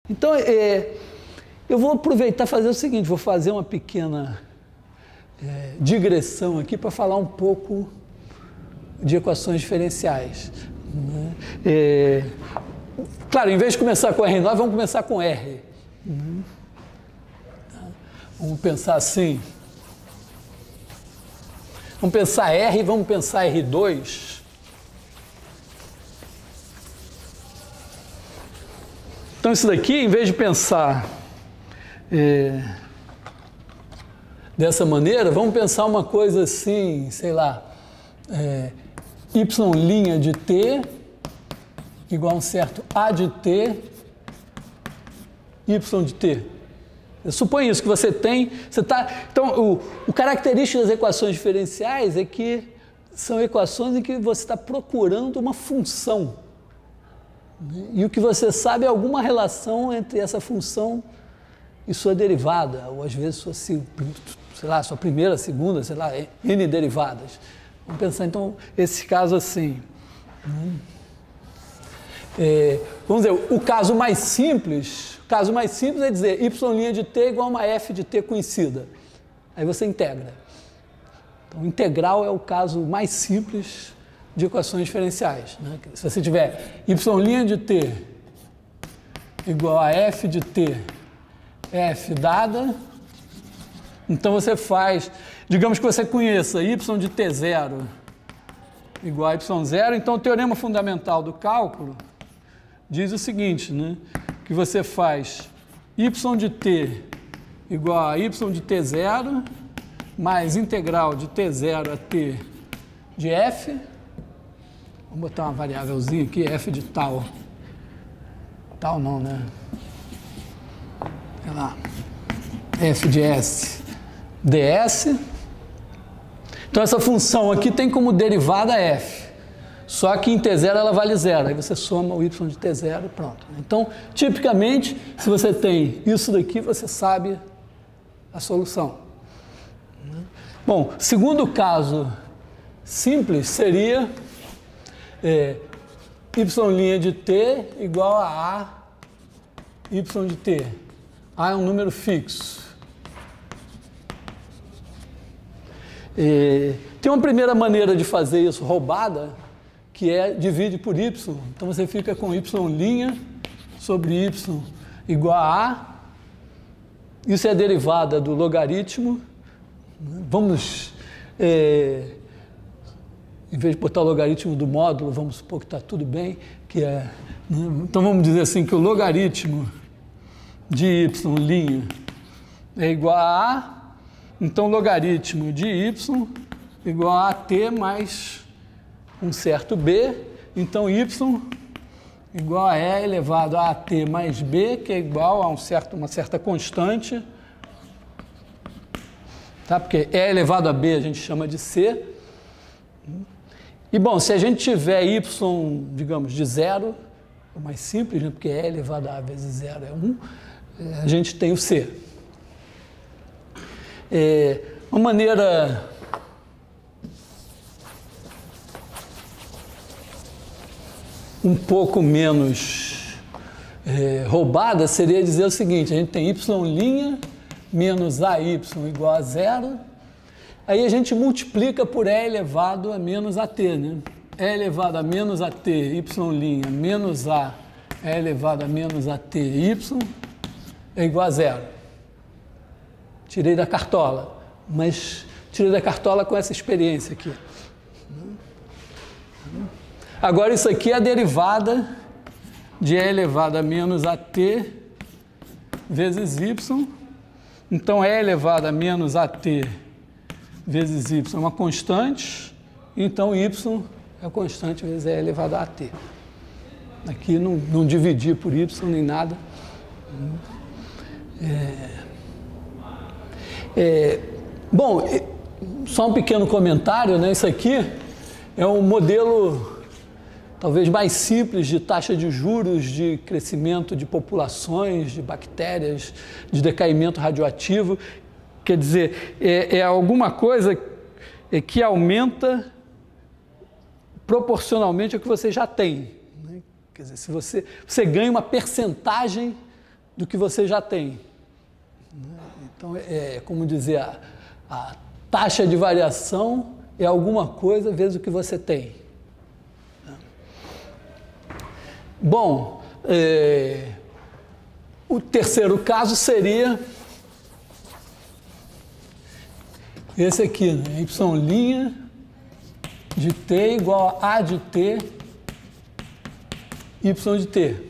Então, eu vou aproveitar e fazer o seguinte, vou fazer uma pequena digressão aqui para falar um pouco de equações diferenciais. Claro, em vez de começar com R9, vamos começar com R. Vamos pensar assim. Vamos pensar R e vamos pensar R2. Então, isso daqui, em vez de pensar dessa maneira, vamos pensar uma coisa assim, sei lá, y' de t igual a um certo a de t, y de t. Eu suponho isso, que você tem... Então, o característico das equações diferenciais é que são equações em que você está procurando uma função. E o que você sabe é alguma relação entre essa função e sua derivada, ou às vezes sua primeira, segunda, sei lá, n derivadas. Vamos pensar, então, esse caso assim. Vamos dizer, o caso mais simples é dizer y' de t igual a uma f de t conhecida. Aí você integra. Então, integral é o caso mais simples de equações diferenciais. Né? Se você tiver y' de t igual a f de t, f dada, então você faz, digamos que você conheça y de t0 igual a y0, então o teorema fundamental do cálculo diz o seguinte, né? Que você faz y de t igual a y de t0 mais integral de t0 a t de f. Vamos botar uma variávelzinha aqui, f de tal. Tal não, né? Sei lá. F de s ds. Então, essa função aqui tem como derivada f. Só que em t0 ela vale zero. Aí você soma o y de t0 e pronto. Então, tipicamente, se você tem isso daqui, você sabe a solução. Bom, segundo caso simples seria y' de t igual a y de t. A é um número fixo. Tem uma primeira maneira de fazer isso roubada, que é divide por y. Então você fica com y' sobre y igual a A. Isso é a derivada do logaritmo. Vamos, em vez de botar o logaritmo do módulo, vamos supor que está tudo bem. Então vamos dizer assim que o logaritmo de y' é igual a A. Então o logaritmo de y igual a t mais um certo b, então y igual a e elevado a t mais b, que é igual a uma certa constante, tá? Porque e elevado a b a gente chama de c. E, bom, se a gente tiver y, digamos, de zero, é mais simples, né? Porque e elevado a a vezes zero é 1, a gente tem o c. Uma maneira um pouco menos roubada seria dizer o seguinte: a gente tem y' menos AY igual a zero, aí a gente multiplica por E elevado a menos AT, né? E elevado a menos AT, y' menos A, E elevado a menos AT, y é igual a zero. Tirei da cartola, mas tirei da cartola com essa experiência aqui. Agora, isso aqui é a derivada de E elevado a menos AT vezes Y. Então, E elevado a menos AT vezes Y é uma constante. Então, Y é a constante vezes E elevado a AT. Aqui não dividi por Y nem nada. Bom, só um pequeno comentário, né? Isso aqui é um modelo talvez mais simples de taxa de juros, de crescimento de populações, de bactérias, de decaimento radioativo. Quer dizer, é alguma coisa que aumenta proporcionalmente ao que você já tem, né? Quer dizer, se você ganha uma percentagem do que você já tem. Então, é como dizer, a taxa de variação é alguma coisa vezes o que você tem. Bom, o terceiro caso seria esse aqui, né? Y' de t igual a de t, y de t.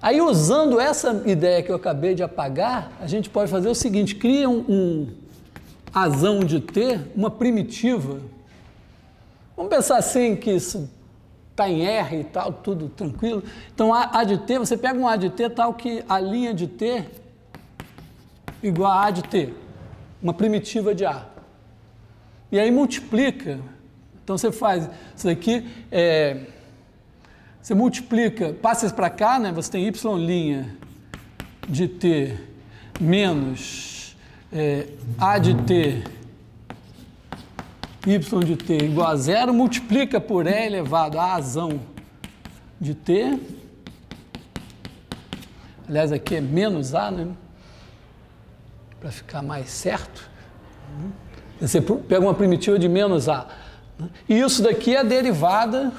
Aí, usando essa ideia que eu acabei de apagar, a gente pode fazer o seguinte, cria um azão de t, uma primitiva. Vamos pensar assim que isso está em R e tal, tudo tranquilo. Então, A de t, você pega um A de t tal que a linha de t igual a de t, uma primitiva de A. E aí multiplica. Então, você faz isso daqui, você multiplica, passa isso para cá, né? Você tem y' de t menos A de t, y de t igual a 0, multiplica por E elevado a azão de t. Aliás, aqui é menos A, né? Para ficar mais certo. Você pega uma primitiva de menos A. E isso daqui é a derivada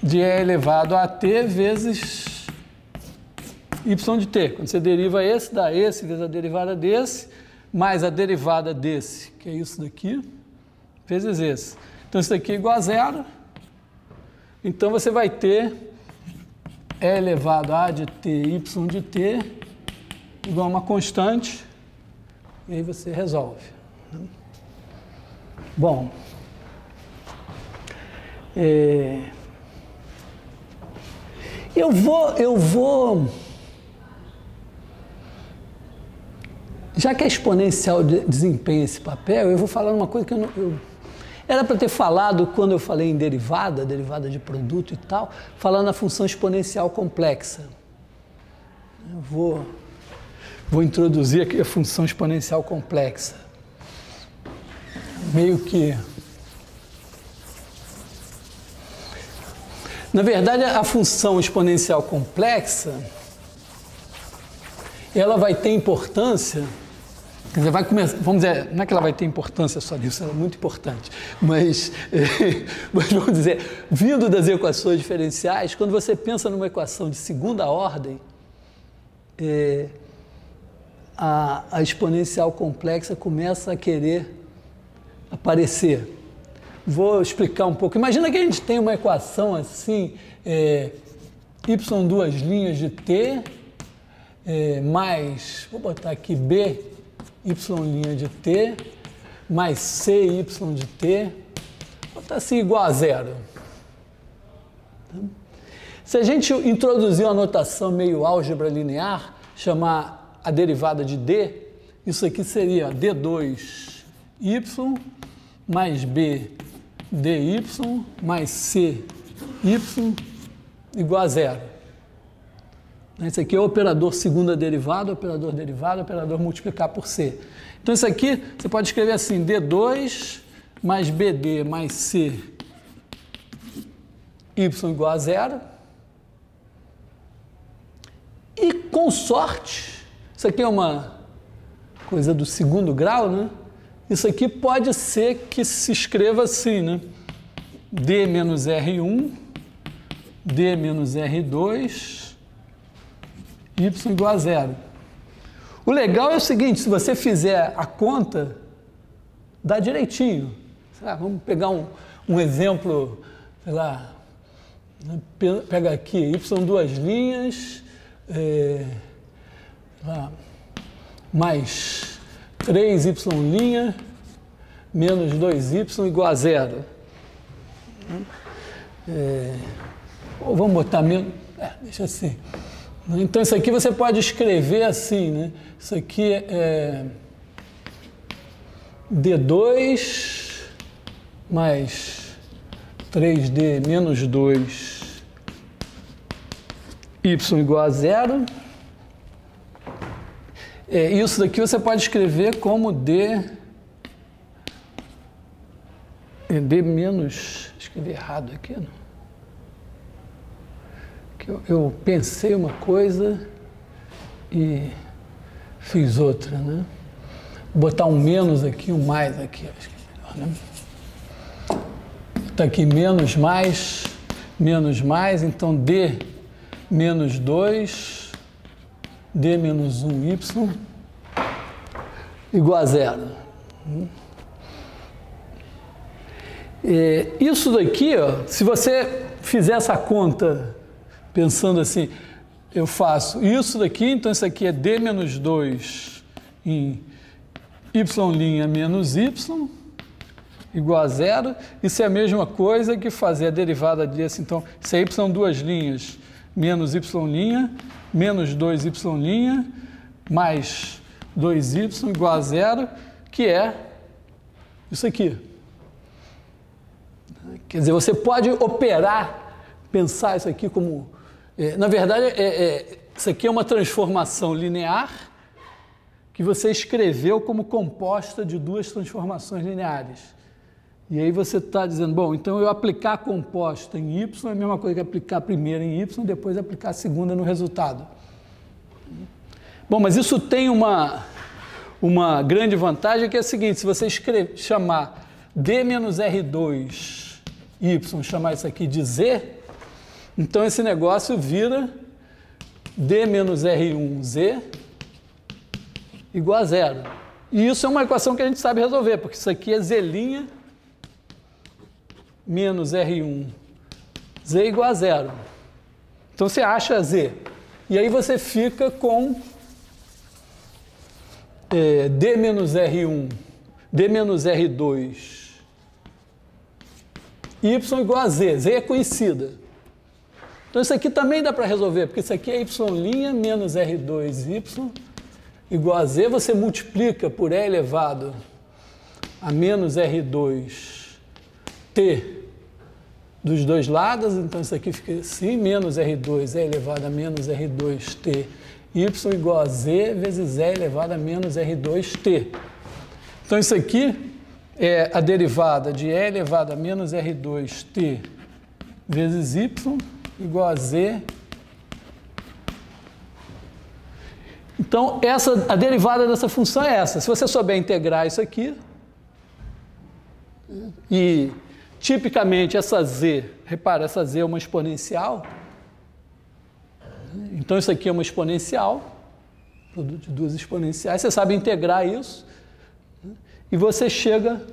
de E elevado a t vezes y de t. Quando você deriva esse, dá esse vezes a derivada desse, mais a derivada desse, que é isso daqui, vezes esse. Então, isso daqui é igual a 0. Então, você vai ter E elevado a de t, y de t, igual a uma constante, e aí você resolve. Bom, eu vou, já que a exponencial desempenha esse papel, eu vou falar uma coisa que era para ter falado quando eu falei em derivada de produto e tal, falando na função exponencial complexa. Eu vou introduzir aqui a função exponencial complexa. Meio que... Na verdade, a função exponencial complexa, ela vai ter importância, quer dizer, vai começar, vamos dizer, não é que ela vai ter importância só nisso, ela é muito importante, mas vamos dizer, vindo das equações diferenciais, quando você pensa numa equação de segunda ordem, a exponencial complexa começa a querer aparecer. Vou explicar um pouco. Imagina que a gente tem uma equação assim, y duas linhas de t, mais, vou botar aqui b, y' de t, mais c, y de t, vou botar assim igual a 0. Se a gente introduzir uma notação meio álgebra linear, chamar a derivada de d, isso aqui seria d2y mais b dy mais cy igual a 0. Esse aqui é o operador segunda derivada, operador multiplicar por c. Então, isso aqui você pode escrever assim, d2 mais bd mais c igual a 0. E, com sorte, isso aqui é uma coisa do segundo grau, né? Isso aqui pode ser que se escreva assim, né? D menos R1, D menos R2, Y igual a 0. O legal é o seguinte, se você fizer a conta, dá direitinho. Sei lá, vamos pegar um exemplo, sei lá, pega aqui, Y duas linhas, mais 3y' menos 2y igual a 0. Ou vamos botar menos... deixa assim. Então, isso aqui você pode escrever assim, né? Isso aqui é D2 mais 3D menos 2 y igual a 0. Isso daqui você pode escrever como D menos... Escrevi errado aqui, não? Eu pensei uma coisa e fiz outra, né? Vou botar um menos aqui, um mais aqui, acho que é melhor, né? Está aqui menos, então D menos 2, D menos 1y igual a 0. Isso daqui, ó, se você fizer essa conta pensando assim, eu faço isso daqui, então isso aqui é D menos 2 em y' menos y igual a 0. Isso é a mesma coisa que fazer a derivada disso. Então, isso é y duas linhas menos y', menos 2y' mais 2y igual a 0, que é isso aqui. Quer dizer, você pode operar, pensar isso aqui como... na verdade, isso aqui é uma transformação linear que você escreveu como composta de duas transformações lineares. E aí você está dizendo, bom, então eu aplicar a composta em y é a mesma coisa que aplicar a primeira em y, depois aplicar a segunda no resultado. Bom, mas isso tem uma grande vantagem, que é a seguinte: se você chamar D menos R2 y, chamar isso aqui de Z, então esse negócio vira D menos R1 Z igual a 0. E isso é uma equação que a gente sabe resolver, porque isso aqui é Z' menos R1 Z igual a 0. Então você acha Z. E aí você fica com D menos R1, D menos R2 y igual a Z. Z é conhecida. Então isso aqui também dá para resolver, porque isso aqui é y' menos R2y igual a Z. Você multiplica por E elevado a menos R2 T dos dois lados, então isso aqui fica assim, menos R2 é elevado a menos R2T y igual a Z vezes E elevado a menos R2T. Então isso aqui é a derivada de E elevado a menos R2T vezes Y igual a Z. Então a derivada dessa função é essa. Se você souber integrar isso aqui, e tipicamente essa Z, repara, essa Z é uma exponencial, então isso aqui é uma exponencial, produto de duas exponenciais, você sabe integrar isso, e você chega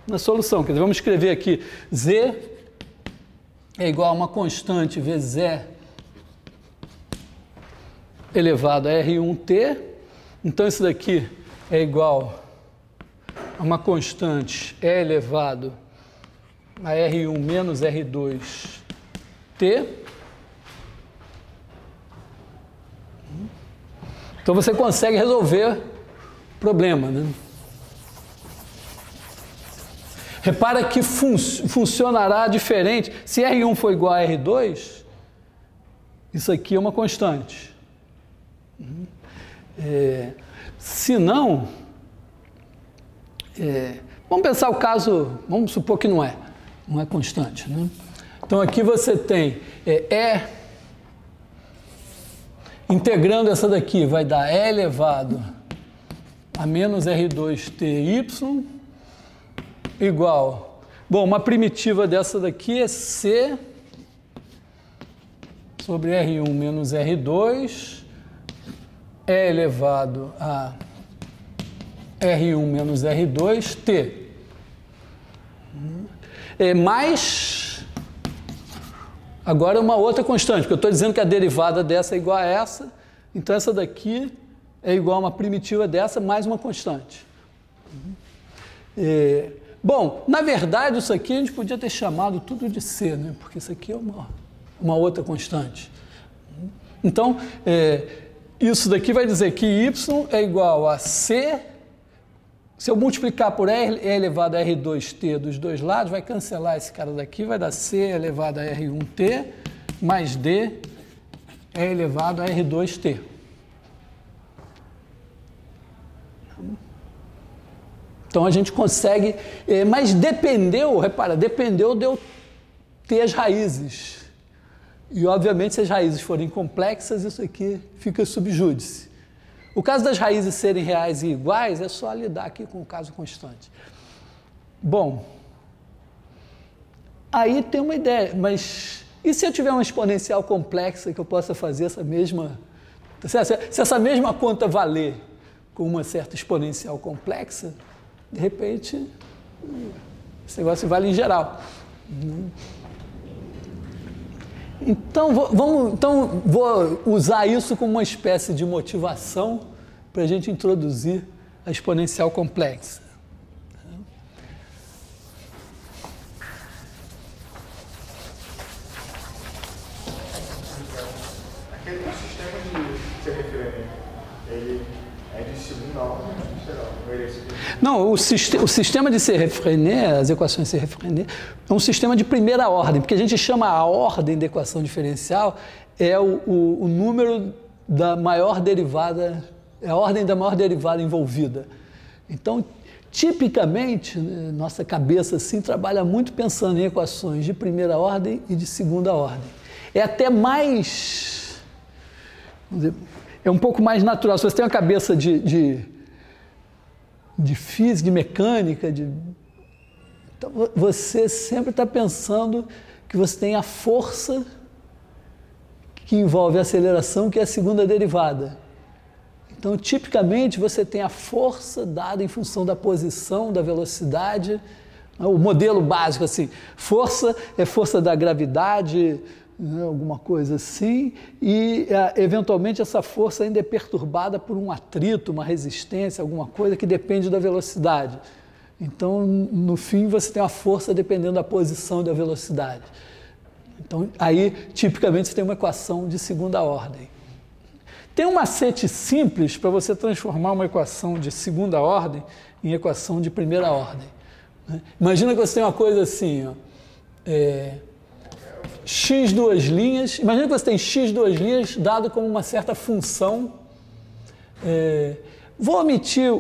na solução. Quer dizer, vamos escrever aqui, Z é igual a uma constante vezes E elevado a R1T, então isso daqui é igual a uma constante E elevado a R1 menos R2T. Então você consegue resolver o problema, né? Repara que funcionará diferente. Se R1 for igual a R2, isso aqui é uma constante. Se não, vamos pensar o caso, vamos supor que não é constante, né? Então aqui você tem integrando essa daqui, vai dar E elevado a menos R2TY igual, bom, uma primitiva dessa daqui é C sobre R1 menos R2, E elevado a R1 menos R2T. Mais, agora uma outra constante, porque eu estou dizendo que a derivada dessa é igual a essa, então essa daqui é igual a uma primitiva dessa mais uma constante. Bom, na verdade isso aqui a gente podia ter chamado tudo de C, né? Porque isso aqui é uma outra constante. Então, isso daqui vai dizer que Y é igual a C. Se eu multiplicar por E elevado a R2T dos dois lados, vai cancelar esse cara daqui, vai dar C elevado a R1T mais D E elevado a R2T. Então a gente consegue, mas dependeu, repara, dependeu de eu ter as raízes. E, obviamente, se as raízes forem complexas, isso aqui fica subjúdice. O caso das raízes serem reais e iguais é só lidar aqui com o caso constante. Bom, aí tem uma ideia, mas e se eu tiver uma exponencial complexa que eu possa fazer essa mesma... Se essa mesma conta valer com uma certa exponencial complexa, de repente, esse negócio vale em geral. Então, vou usar isso como uma espécie de motivação para a gente introduzir a exponencial complexa. Aquele sistema de ser referente, ele é de segunda ordem, não, o sistema de Serre-Frenet, as equações de Serre-Frenet, é um sistema de primeira ordem, porque a gente chama a ordem da equação diferencial é o número da maior derivada, é a ordem da maior derivada envolvida. Então, tipicamente, nossa cabeça assim trabalha muito pensando em equações de primeira ordem e de segunda ordem. É até mais, vamos dizer, é um pouco mais natural. Se você tem uma cabeça de física, de mecânica, então você sempre está pensando que você tem a força que envolve a aceleração, que é a segunda derivada. Então, tipicamente, você tem a força dada em função da posição, da velocidade. O modelo básico, assim, força é força da gravidade, né, alguma coisa assim, e eventualmente essa força ainda é perturbada por um atrito, uma resistência, alguma coisa que depende da velocidade. Então, no fim, você tem uma força dependendo da posição e da velocidade. Então, aí, tipicamente, você tem uma equação de segunda ordem. Tem um macete simples para você transformar uma equação de segunda ordem em equação de primeira ordem. Imagina que você tem uma coisa assim, ó, x duas linhas, imagina que você tem x duas linhas dado como uma certa função. Vou omitir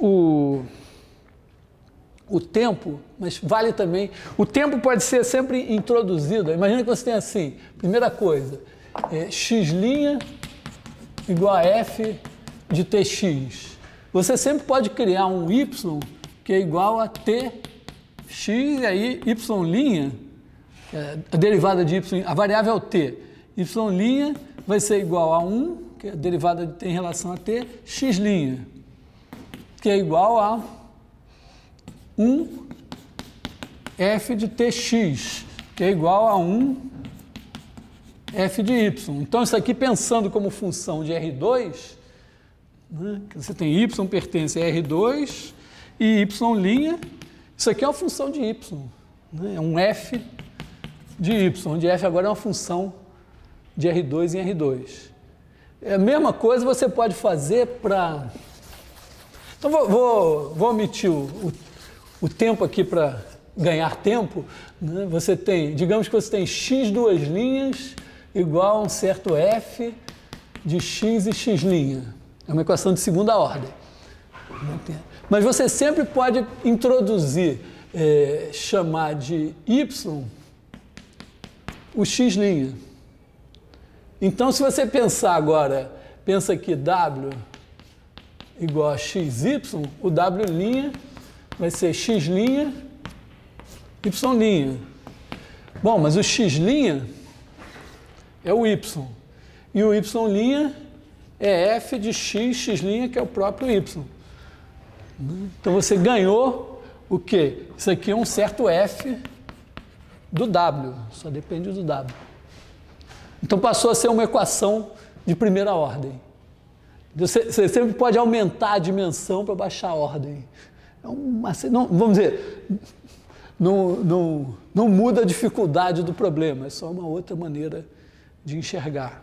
o tempo, mas vale também. O tempo pode ser sempre introduzido. Imagina que você tem assim, primeira coisa, x' igual a f de tx. Você sempre pode criar um y que é igual a tx, e aí y', a derivada de y, a variável é o t, y' vai ser igual a 1, que é a derivada de t em relação a t, x', que é igual a 1 f de tx, que é igual a 1 f de y. Então, isso aqui pensando como função de R2, né, que você tem y pertence a R2 e y', isso aqui é uma função de y, né, é um f de y, onde f agora é uma função de R2 em R2. É a mesma coisa você pode fazer para... Então, vou omitir o tempo aqui para ganhar tempo, né? Você tem, digamos que você tem x duas linhas igual a um certo f de x e x'. É uma equação de segunda ordem. Mas você sempre pode introduzir, chamar de y o x'. Então, se você pensar agora, pensa que w igual a xy, o w' vai ser x', y'. Bom, mas o x' é o y. E o y' é f de x, x', que é o próprio y. Então, você ganhou o quê? Isso aqui é um certo f do w, só depende do w. Então, passou a ser uma equação de primeira ordem. Você sempre pode aumentar a dimensão para baixar a ordem. Vamos dizer, não muda a dificuldade do problema, é só uma outra maneira de enxergar.